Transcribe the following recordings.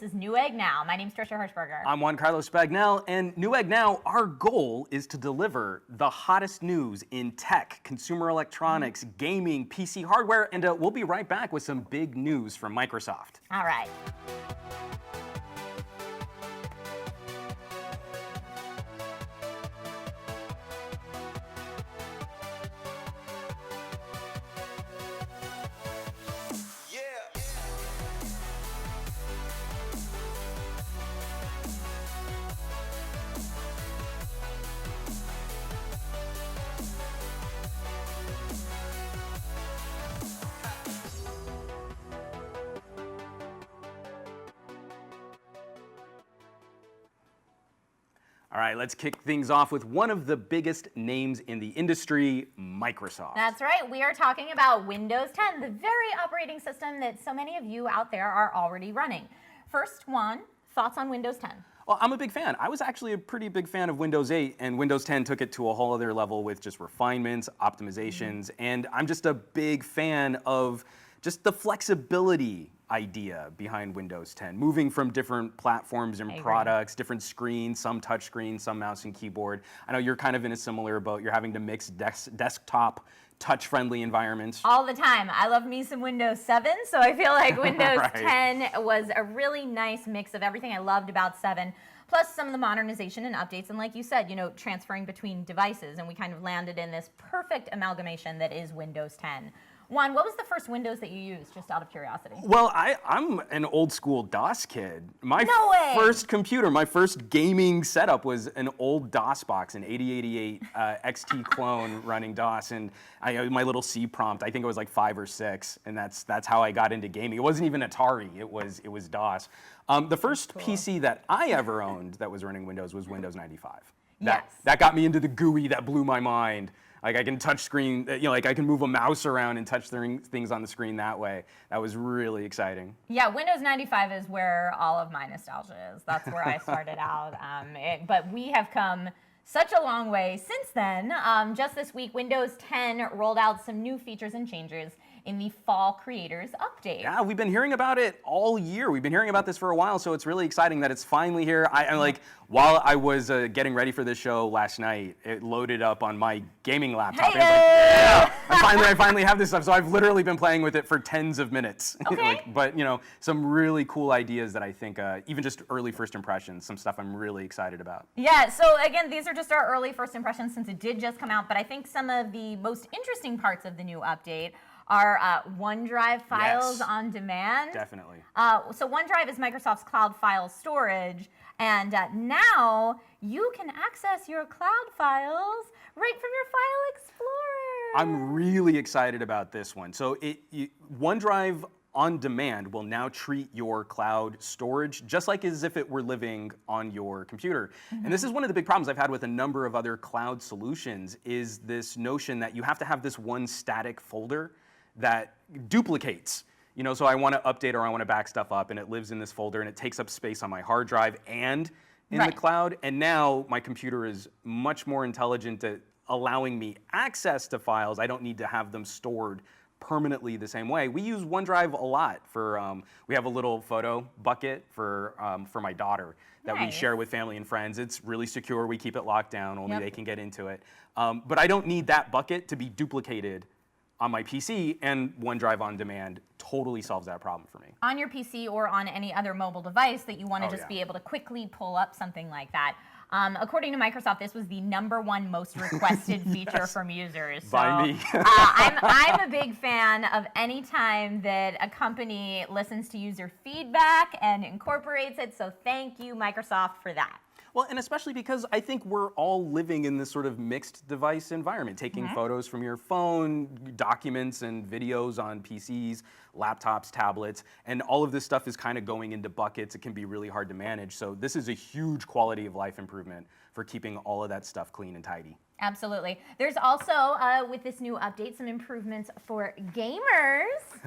is Newegg Now. My name's Trisha Hirschberger. I'm Juan Carlos and Newegg Now, our goal is to deliver the hottest news in tech, consumer electronics, gaming, PC hardware, and we'll be right back with some big news from Microsoft. All right. All right, let's kick things off with one of the biggest names in the industry, Microsoft. That's right. We are talking about Windows 10, the very operating system that so many of you out there are already running. First, Juan, thoughts on Windows 10? Well, I'm a big fan. I was actually a pretty big fan of Windows 8, and Windows 10 took it to a whole other level with just refinements, optimizations, and I'm just a big fan of just the flexibility idea behind Windows 10, moving from different platforms and products, different screens, some touch screens, some mouse and keyboard. I know you're kind of in a similar boat. You're having to mix desktop touch-friendly environments. All the time. I love me some Windows 7, so I feel like Windows 10 was a really nice mix of everything I loved about 7, plus some of the modernization and updates, and like you said, you know, transferring between devices, and we kind of landed in this perfect amalgamation that is Windows 10. Juan, what was the first Windows that you used, just out of curiosity? Well, I'm an old school DOS kid. My first computer, my first gaming setup was an old DOS box, an 8088 XT clone running DOS, and my little C prompt, I think it was like 5 or 6, and that's how I got into gaming. It wasn't even Atari, it was DOS. The first PC that I ever owned that was running Windows was Windows 95. That got me into the GUI, that blew my mind. Like I can touch screen, you know, like I can move a mouse around and touch things on the screen that way. That was really exciting. Yeah, Windows 95 is where all of my nostalgia is. That's where I started out. But we have come such a long way since then. Just this week, Windows 10 rolled out some new features and changes in the Fall Creators Update. Yeah, we've been hearing about it all year. We've been hearing about this for a while, so it's really exciting that it's finally here. I'm like, while I was getting ready for this show last night, it loaded up on my gaming laptop. Hey, and I was like, yeah, I finally have this stuff. So I've literally been playing with it for tens of minutes. Okay. But you know, some really cool ideas that I think, even just early first impressions, some stuff I'm really excited about. Yeah, so again, these are just our early first impressions since it did just come out, but I think some of the most interesting parts of the new update are OneDrive files on demand. Definitely. So OneDrive is Microsoft's cloud file storage, and now you can access your cloud files right from your File Explorer. I'm really excited about this one. So OneDrive on demand will now treat your cloud storage just like as if it were living on your computer. And this is one of the big problems I've had with a number of other cloud solutions, is this notion that you have to have this one static folder that duplicates. You know, so I want to update or I want to back stuff up, and it lives in this folder, and it takes up space on my hard drive and in the cloud. And now my computer is much more intelligent at allowing me access to files. I don't need to have them stored permanently the same way. We use OneDrive a lot for, we have a little photo bucket for my daughter that we share with family and friends. It's really secure. We keep it locked down. Only they can get into it. But I don't need that bucket to be duplicated on my PC, and OneDrive on demand totally solves that problem for me. On your PC or on any other mobile device that you want to just be able to quickly pull up something like that. According to Microsoft, this was the #1 most requested feature from users. By me. I'm a big fan of any time that a company listens to user feedback and incorporates it, so thank you, Microsoft, for that. Well, and especially because I think we're all living in this sort of mixed device environment, taking photos from your phone, documents and videos on PCs, laptops, tablets, and all of this stuff is kind of going into buckets. It can be really hard to manage. So this is a huge quality of life improvement for keeping all of that stuff clean and tidy. Absolutely. There's also, with this new update, some improvements for gamers.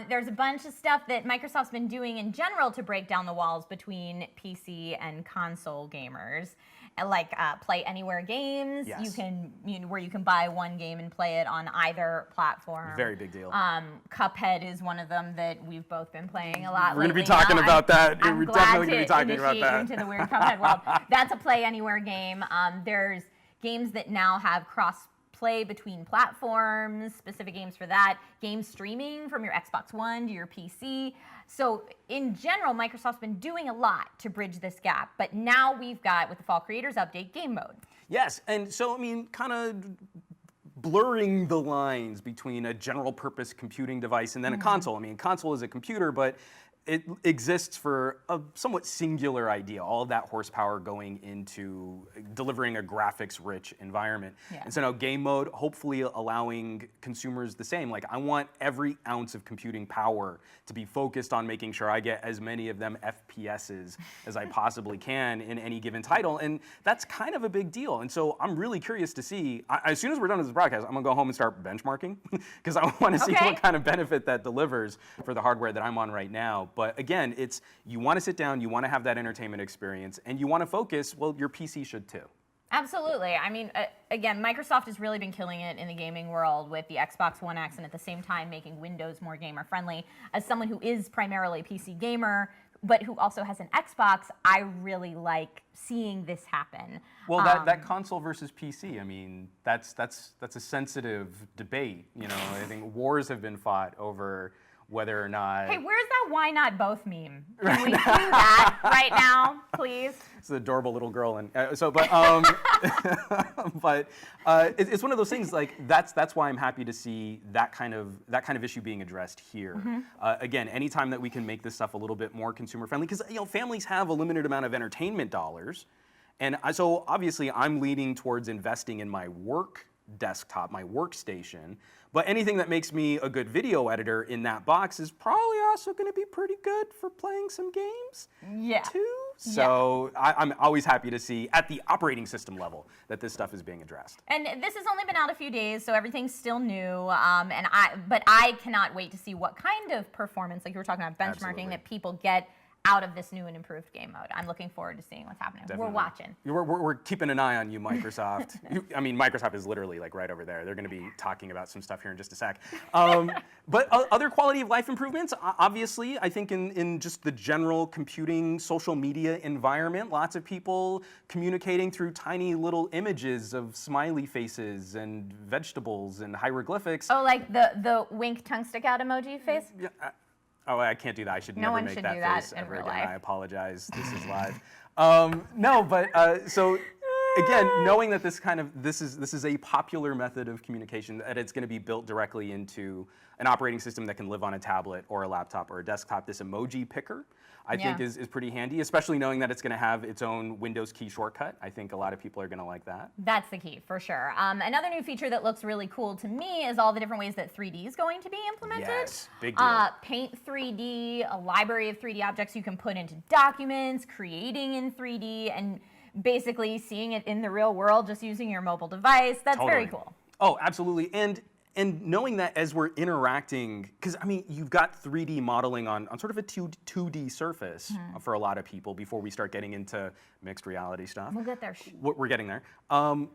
There's a bunch of stuff that Microsoft's been doing in general to break down the walls between PC and console gamers. like Play Anywhere games. Yes. Where you can buy one game and play it on either platform. Very big deal. Cuphead is one of them that we've both been playing a lot. We're going to be lately. talking about that. I'm We're glad definitely going to to be talking about initiate that. into the weird Cuphead world. That's a Play Anywhere game. There's games that now have cross-play between platforms, specific games for that, game streaming from your Xbox One to your PC. So in general, Microsoft's been doing a lot to bridge this gap, but now we've got, with the Fall Creators Update, game mode. Yes, and so, I mean, kind of blurring the lines between a general purpose computing device and then a console. I mean, console is a computer, but it exists for a somewhat singular idea, all of that horsepower going into delivering a graphics-rich environment. Yeah. And so now game mode, hopefully allowing consumers the same. Like, I want every ounce of computing power to be focused on making sure I get as many of them FPSs as I possibly can in any given title, and that's kind of a big deal. And so I'm really curious to see, as soon as we're done with this broadcast, I'm gonna go home and start benchmarking, because I wanna see what kind of benefit that delivers for the hardware that I'm on right now. But again, it's, you want to sit down, you want to have that entertainment experience, and you want to focus, well, your PC should too. Absolutely. I mean, again, Microsoft has really been killing it in the gaming world with the Xbox One X, and at the same time making Windows more gamer friendly. As someone who is primarily a PC gamer, but who also has an Xbox, I really like seeing this happen. Well, that console versus PC, I mean, that's a sensitive debate. You know, I think wars have been fought over whether or not. Hey, where's that "why not both" meme? Can we do that right now, please? It's an adorable little girl, and it's one of those things. Like, that's why I'm happy to see that kind of issue being addressed here. Again, anytime that we can make this stuff a little bit more consumer friendly, because families have a limited amount of entertainment dollars, and so obviously I'm leaning towards investing in my work desktop, my workstation. But anything that makes me a good video editor in that box is probably also going to be pretty good for playing some games, too. So I'm always happy to see, at the operating system level, that this stuff is being addressed. And this has only been out a few days, so everything's still new. But I cannot wait to see what kind of performance, like you were talking about benchmarking, that people get out of this new and improved game mode. I'm looking forward to seeing what's happening. Definitely. We're watching. We're keeping an eye on you, Microsoft. I mean, Microsoft is literally like right over there. They're going to be talking about some stuff here in just a sec. But other quality of life improvements, obviously, I think in just the general computing social media environment, lots of people communicating through tiny little images of smiley faces and vegetables and hieroglyphics. Oh, like the wink tongue stick out emoji face? Yeah, oh, I can't do that. I should never make that face ever again. I apologize. This is live. So again, knowing that this is a popular method of communication, that it's going to be built directly into an operating system that can live on a tablet or a laptop or a desktop, this emoji picker, I think is pretty handy, especially knowing that it's going to have its own Windows key shortcut. I think a lot of people are going to like that. That's the key, for sure. Another new feature that looks really cool to me is all the different ways that 3D is going to be implemented. Yes, big deal. Paint 3D, a library of 3D objects you can put into documents, creating in 3D, and basically seeing it in the real world just using your mobile device. That's very cool. Oh, absolutely. And knowing that as we're interacting, because I mean, you've got 3D modeling on sort of a 2D surface for a lot of people before we start getting into mixed reality stuff. We'll get there. We're getting there. I'm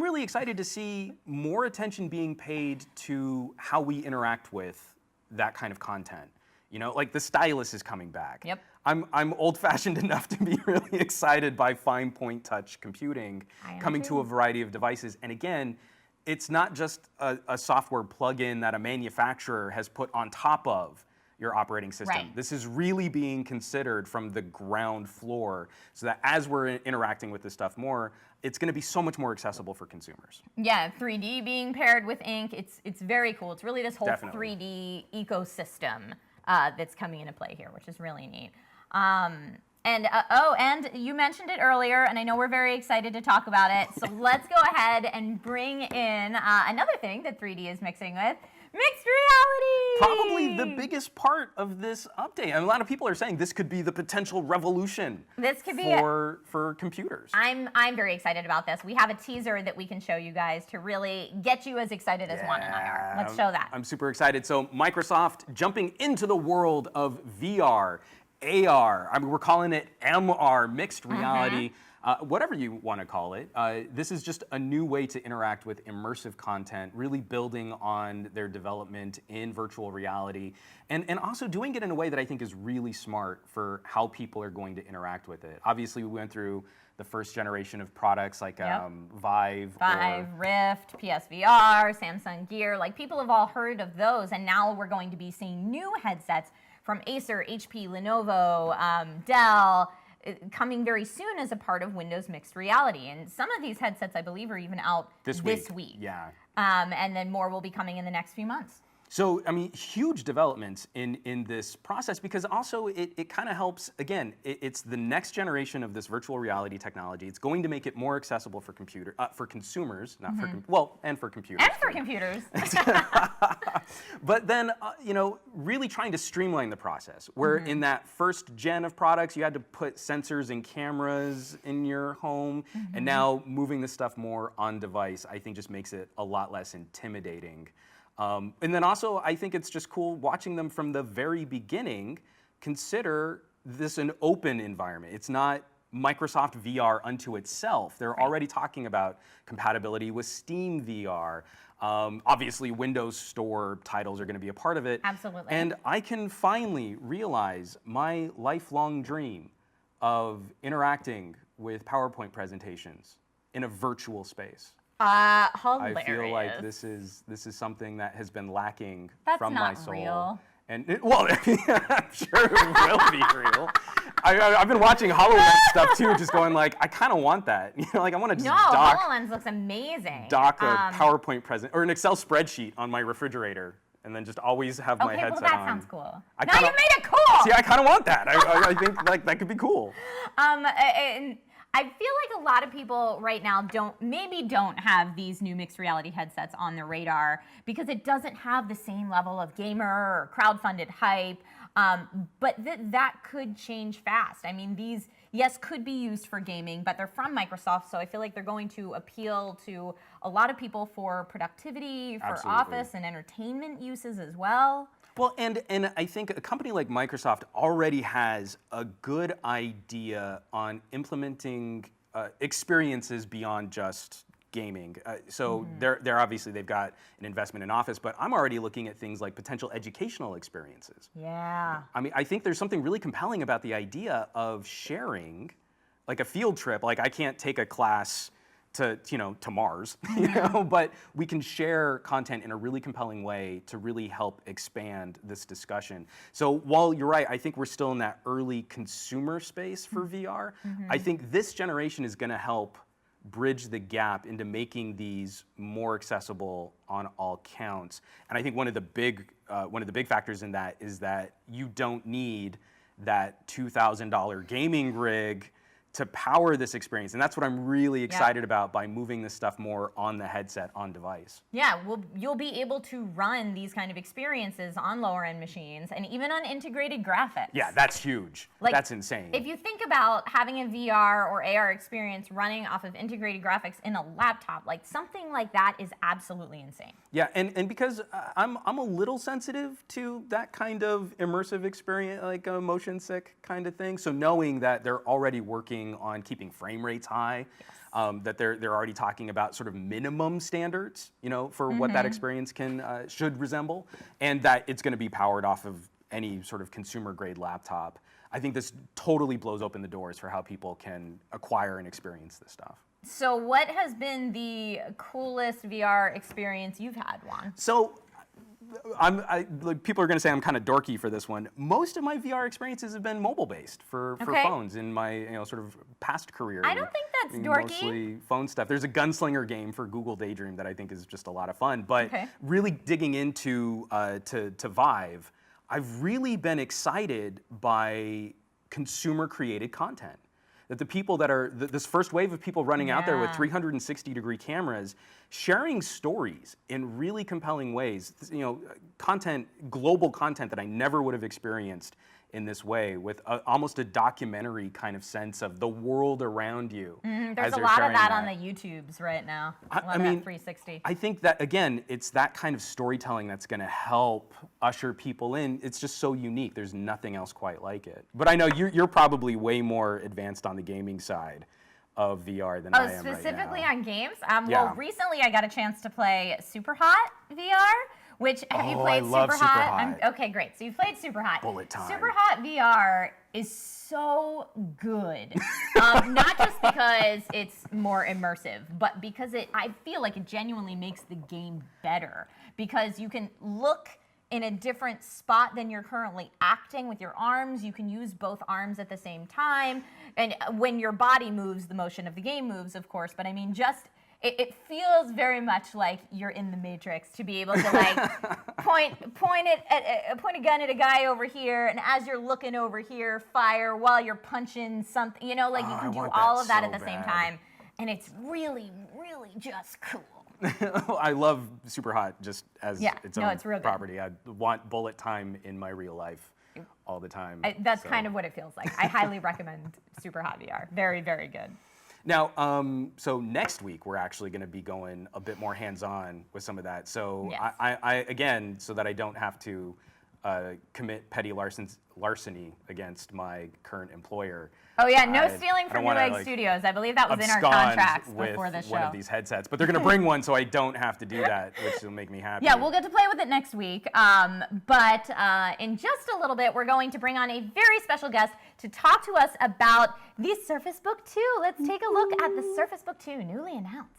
really excited to see more attention being paid to how we interact with that kind of content. You know, like the stylus is coming back. Yep. I'm old-fashioned enough to be really excited by fine point touch computing coming to a variety of devices. And again, it's not just a software plugin that a manufacturer has put on top of your operating system. Right. This is really being considered from the ground floor, so that as we're interacting with this stuff more, it's going to be so much more accessible for consumers. Yeah, 3D being paired with ink, it's very cool. It's really this whole 3D ecosystem that's coming into play here, which is really neat. And you mentioned it earlier, and I know we're very excited to talk about it, so let's go ahead and bring in another thing that 3D is mixing with, mixed reality! Probably the biggest part of this update. And a lot of people are saying this could be the potential revolution for computers. I'm very excited about this. We have a teaser that we can show you guys to really get you as excited as Juan and I are. Let's show that. I'm super excited. So Microsoft jumping into the world of VR, AR, I mean, we're calling it MR, mixed reality. whatever you want to call it. This is just a new way to interact with immersive content, really building on their development in virtual reality, and also doing it in a way that I think is really smart for how people are going to interact with it. Obviously, we went through the first generation of products like Vive, Rift, PSVR, Samsung Gear. Like, people have all heard of those, and now we're going to be seeing new headsets from Acer, HP, Lenovo, Dell, coming very soon as a part of Windows Mixed Reality. And some of these headsets, I believe, are even out this week. Yeah. And then more will be coming in the next few months. So, I mean, huge developments in this process, because also it kind of helps, again, it's the next generation of this virtual reality technology. It's going to make it more accessible for consumers, not for, and for computers. And for computers. But then, really trying to streamline the process, where in that first gen of products, you had to put sensors and cameras in your home, and now moving this stuff more on device, I think just makes it a lot less intimidating. And then also, I think it's just cool watching them from the very beginning consider this an open environment. It's not Microsoft VR unto itself. They're already talking about compatibility with Steam VR. Obviously, Windows Store titles are going to be a part of it. Absolutely. And I can finally realize my lifelong dream of interacting with PowerPoint presentations in a virtual space. Hilarious. I feel like this is something that has been lacking That's from not my soul. real. And I'm sure it will be real. I've been watching HoloLens stuff too, just going like, I kind of want that. Like I want to just HoloLens looks amazing. dock a PowerPoint present or an Excel spreadsheet on my refrigerator, and then just always have my headset on. Okay, well that sounds cool. Now you made it cool. See, I kind of want that. I think like that could be cool. And I feel like a lot of people right now don't have these new mixed reality headsets on their radar because it doesn't have the same level of gamer or crowdfunded hype. But that could change fast. I mean, these, yes, could be used for gaming, but they're from Microsoft, so I feel like they're going to appeal to a lot of people for productivity, for office and entertainment uses as well. Well, and I think a company like Microsoft already has a good idea on implementing experiences beyond just gaming. So they're obviously, they've got an investment in Office, but I'm already looking at things like potential educational experiences. Yeah. I mean, I think there's something really compelling about the idea of sharing, like a field trip. Like I can't take a class to Mars, but we can share content in a really compelling way to really help expand this discussion. So while you're right, I think we're still in that early consumer space for VR. I think this generation is going to help bridge the gap into making these more accessible on all counts. And I think one of the big factors in that is that you don't need that $2,000 gaming rig to power this experience. And that's what I'm really excited about by moving this stuff more on the headset, on device. Yeah, well, you'll be able to run these kind of experiences on lower end machines and even on integrated graphics. Yeah, that's huge. Like, that's insane. If you think about having a VR or AR experience running off of integrated graphics in a laptop, like something like that is absolutely insane. Yeah, and because I'm a little sensitive to that kind of immersive experience, like a motion sick kind of thing. So knowing that they're already working on keeping frame rates high, that they're already talking about sort of minimum standards, for what that experience should resemble, and that it's going to be powered off of any sort of consumer grade laptop. I think this totally blows open the doors for how people can acquire and experience this stuff. So what has been the coolest VR experience you've had, Juan? So people are going to say I'm kind of dorky for this one. Most of my VR experiences have been mobile-based for phones in my sort of past career. I don't think that's dorky. Mostly phone stuff. There's a gunslinger game for Google Daydream that I think is just a lot of fun. But really digging into to Vive, I've really been excited by consumer-created content. That the people that are, this first wave of people running out there with 360-degree cameras, sharing stories in really compelling ways, global content that I never would have experienced in this way, with almost a documentary kind of sense of the world around you. There's a lot of that on the YouTubes right now. I mean, 360. I think that, again, it's that kind of storytelling that's going to help usher people in. It's just so unique. There's nothing else quite like it. But I know you're probably way more advanced on the gaming side of VR than I am right now. Specifically on games? Yeah. Well, recently I got a chance to play Super Hot VR. Which, have you played I love Super Hot? Hot. Okay, great. So you played Super Hot. Bullet time. Super Hot VR is so good. Not just because it's more immersive, but because I feel like it genuinely makes the game better. Because you can look in a different spot than you're currently acting with your arms. You can use both arms at the same time. And when your body moves, the motion of the game moves, of course. But I mean, just... It feels very much like you're in the Matrix to be able to like point a gun at a guy over here, and as you're looking over here, fire while you're punching something. You know, like you can do all of that at the same time, and it's really, really just cool. I love Super Hot just as its own it's real property. I want bullet time in my real life all the time. That's kind of what it feels like. I highly recommend Super Hot VR. Very, very good. Now, so next week we're actually going to be going a bit more hands-on with some of that. So Yes. I again, so that I don't have to commit petty larceny against my current employer. Oh yeah, no stealing from wanna, Newegg Studios. I believe that was in our abscond contracts with before the show. one of these headsets, but they're going to bring one, so I don't have to do that, which will make me happy. Yeah, we'll get to play with it next week. But in just a little bit, we're going to bring on a very special guest to talk to us about the Surface Book 2. Let's take a look at the Surface Book 2, newly announced.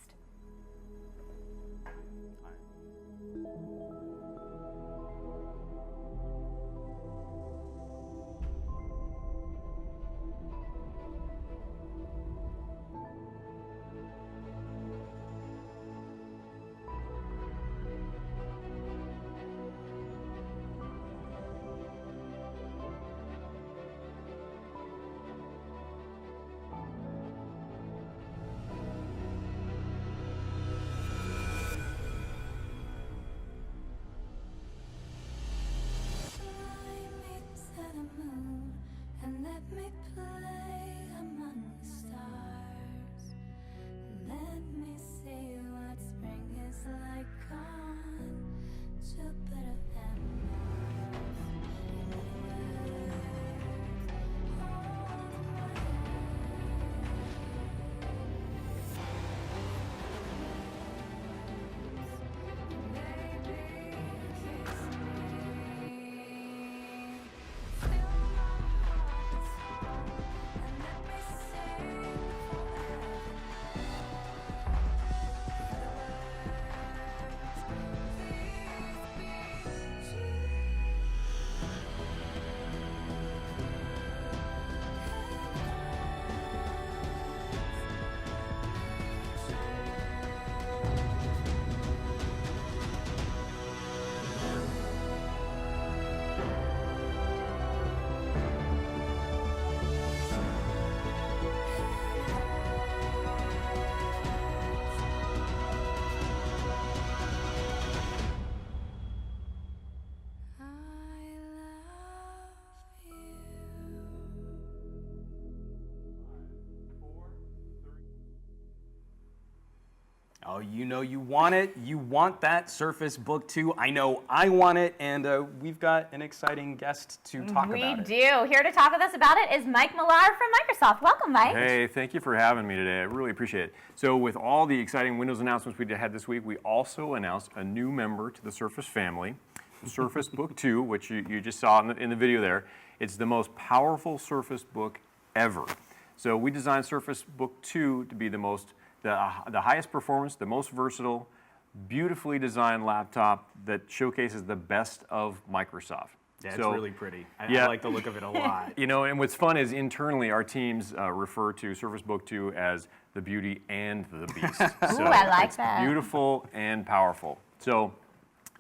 Oh, you know you want it. You want that Surface Book 2. I know I want it, and we've got an exciting guest to talk about it. We do. Here to talk with us about it is Mike Millar from Microsoft. Welcome, Mike. Hey, thank you for having me today. I really appreciate it. So with all the exciting Windows announcements we had this week, we also announced a new member to the Surface family, Surface Book 2, which you just saw in the video there. It's the most powerful Surface Book ever. So we designed Surface Book 2 to be the highest performance, the most versatile, beautifully designed laptop that showcases the best of Microsoft. Yeah, it's really pretty. I like the look of it a lot. You know, and what's fun is internally our teams refer to Surface Book 2 as the beauty and the beast. So Ooh, I like it's that. beautiful and powerful. So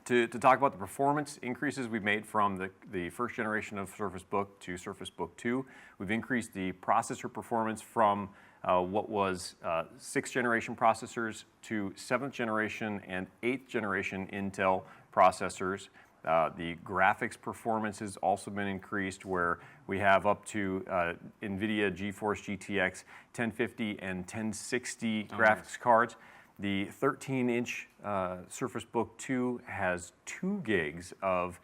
to talk about the performance increases we've made from the first generation of Surface Book to Surface Book 2, we've increased the processor performance from what was 6th generation processors to 7th generation and 8th generation Intel processors. The graphics performance has also been increased, where we have up to NVIDIA GeForce GTX 1050 and 1060 graphics cards. The 13-inch Surface Book 2 has 2 gigs of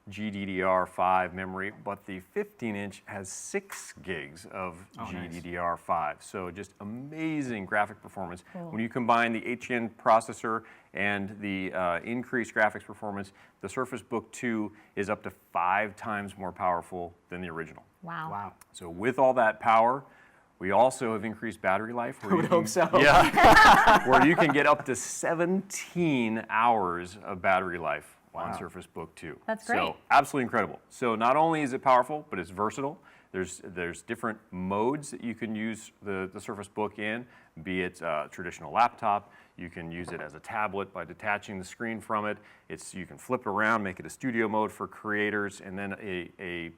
GDDR5 memory, but the 15-inch has 6 gigs of GDDR5. So just amazing graphic performance. Cool. When you combine the HN processor and the increased graphics performance, the Surface Book 2 is up to 5 times more powerful than the original. Wow. Wow. So with all that power, we also have increased battery life. I would hope so. Yeah, where you can get up to 17 hours of battery life on Surface Book 2. That's great. So absolutely incredible. So not only is it powerful, but it's versatile. There's different modes that you can use the Surface Book in, be it a traditional laptop. You can use it as a tablet by detaching the screen from it. You can flip it around, make it a studio mode for creators, and then a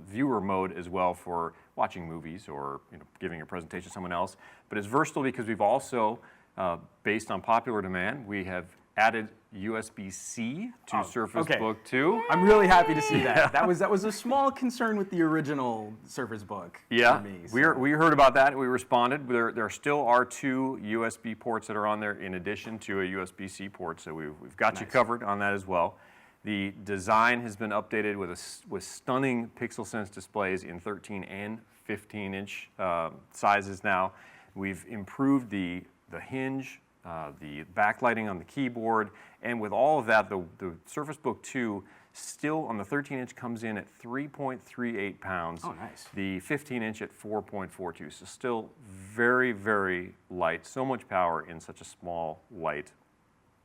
viewer mode as well for watching movies or giving a presentation to someone else. But it's versatile because we've also, based on popular demand, we have added USB-C to Surface Book 2. I'm really happy to see that. That was a small concern with the original Surface Book for me. So. We heard about that. We responded. There still are 2 USB ports that are on there in addition to a USB-C port, so we've got you covered on that as well. The design has been updated with stunning pixel sense displays in 13 and 15-inch sizes now. We've improved the hinge, the backlighting on the keyboard, and with all of that, the Surface Book 2 still on the 13-inch comes in at 3.38 pounds. Oh, nice. The 15-inch at 4.42, so still very, very light. So much power in such a small, light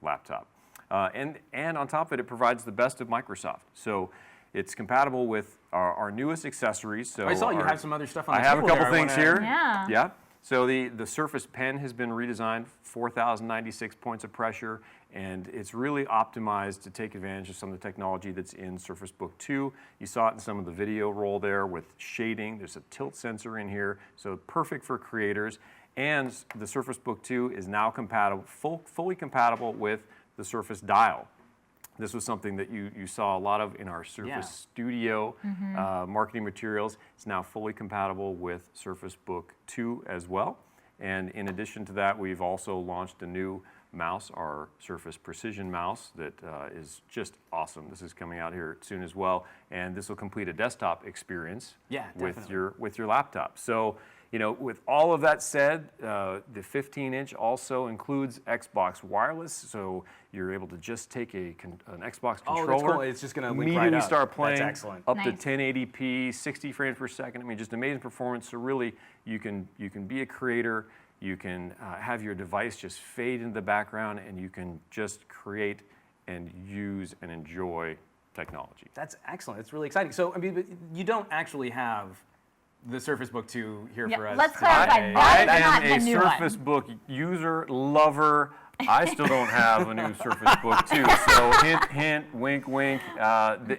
laptop. And on top of it, it provides the best of Microsoft. So it's compatible with our newest accessories. So I saw you have some other stuff on the I have table a couple there. things here. Yeah. Yeah. So the Surface Pen has been redesigned, 4,096 points of pressure, and it's really optimized to take advantage of some of the technology that's in Surface Book 2. You saw it in some of the video roll there with shading. There's a tilt sensor in here, so perfect for creators. And the Surface Book 2 is now compatible, fully compatible with the Surface Dial. This was something that you saw a lot of in our Surface Studio marketing materials. It's now fully compatible with Surface Book 2 as well. And in addition to that, we've also launched a new mouse, our Surface Precision mouse, that is just awesome. This is coming out here soon as well. And this will complete a desktop experience with your laptop. So, with all of that said, the 15-inch also includes Xbox Wireless, so you're able to just take an Xbox controller. Oh, that's cool. It's just going to link right immediately up. start playing. That's excellent. Up to Nice. 1080p, 60 frames per second. I mean, just amazing performance. So really, you can be a creator. You can have your device just fade into the background, and you can just create and use and enjoy technology. That's excellent. It's really exciting. So, I mean, but you don't actually have the Surface Book 2 here for us. Let's today. clarify. I That is not am the a new Surface one. Book user, lover. I still don't have a new Surface Book 2. So hint, hint, wink, wink.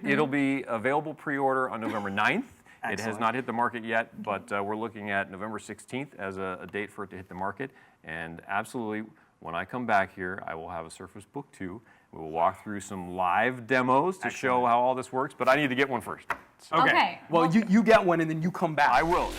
It'll be available pre-order on November 9th. It has not hit the market yet, but we're looking at November 16th as a date for it to hit the market. And absolutely, when I come back here, I will have a Surface Book 2. We will walk through some live demos to show how all this works, but I need to get one first. So. Okay. Well, you get one and then you come back. I will.